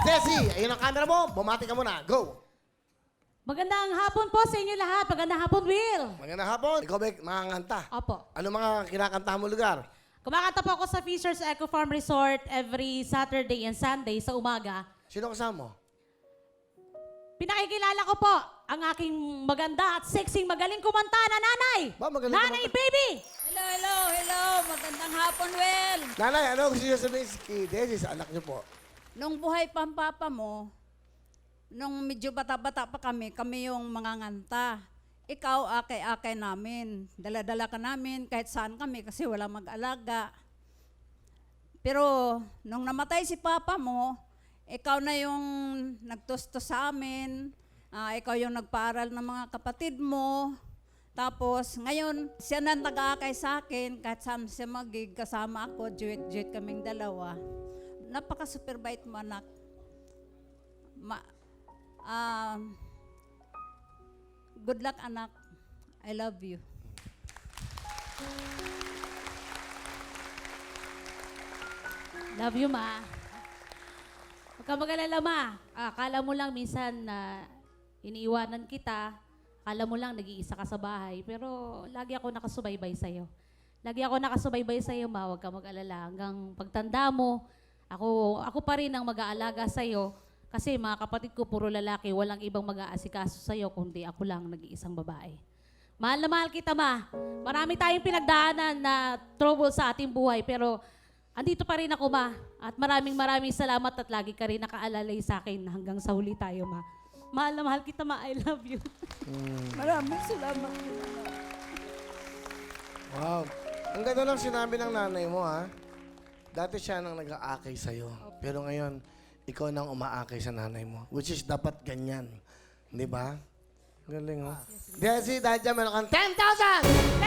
Desi, ayun ang camera mo. Bumati ka muna. Go. Magandang hapon po sa inyo lahat. Magandang hapon, Will. Magandang hapon. Ikaw ba makakanta? Opo. Ano mga kinakanta mo lugar? Kumakanta po ako sa Fishers Eco Farm Resort every Saturday and Sunday sa umaga. Sino kasama mo? Pinakikilala ko po ang aking maganda at sexy magaling kumanta na nanay. Ba, magaling Nanay, kumanta. baby! Hello, hello, hello. Magandang hapon, Well. Nanay, ano gusto niyo sabihin kay Desi sa anak niyo po? Nung buhay pa ang papa mo, nung medyo bata-bata pa kami yung mga nganta. Ikaw, akay-akay namin. Dala-dala ka namin kahit saan kami kasi wala mag-alaga. Pero nung namatay si papa mo, ikaw na yung nagtusto sa amin. Ikaw yung nagpaaral ng mga kapatid mo. Tapos, ngayon, siya na nag-aakay sa akin, kahit saan siya magig, kasama ako, duet-duet kaming dalawa. Napaka-super bait mo, anak. Good luck, anak. I love you. Love you, ma. Huwag ka mag-alala, ma. Akala mo lang minsan na iniiwanan kita. Akala mo lang nag-iisa ka sa bahay. Pero lagi ako nakasubaybay sa'yo. Lagi ako nakasubaybay sa'yo, ma. Huwag ka mag-alala. Hanggang pagtanda mo, ako pa rin ang mag-aalaga sa'yo. Kasi mga kapatid ko, puro lalaki. Walang ibang mag-aasikaso sa'yo, kundi ako lang nag-iisang babae. Mahal na mahal kita, ma. Marami tayong pinagdaanan na trouble sa ating buhay. Pero andito pa rin ako, ma. At maraming salamat at lagi ka rin nakaalalay sa akin hanggang sa huli tayo, ma. Mahal na mahal kita, ma. I love you. Maraming salamat. Wow. Ang ganda lang sinabi ng nanay mo, ha? Dati siya nang nag-aakay sa'yo. Pero ngayon, ikaw nang umaakay sa nanay mo. Which is dapat ganyan. Di ba? Galing, ha? Desi, dahil dyan, meron kang 10,000!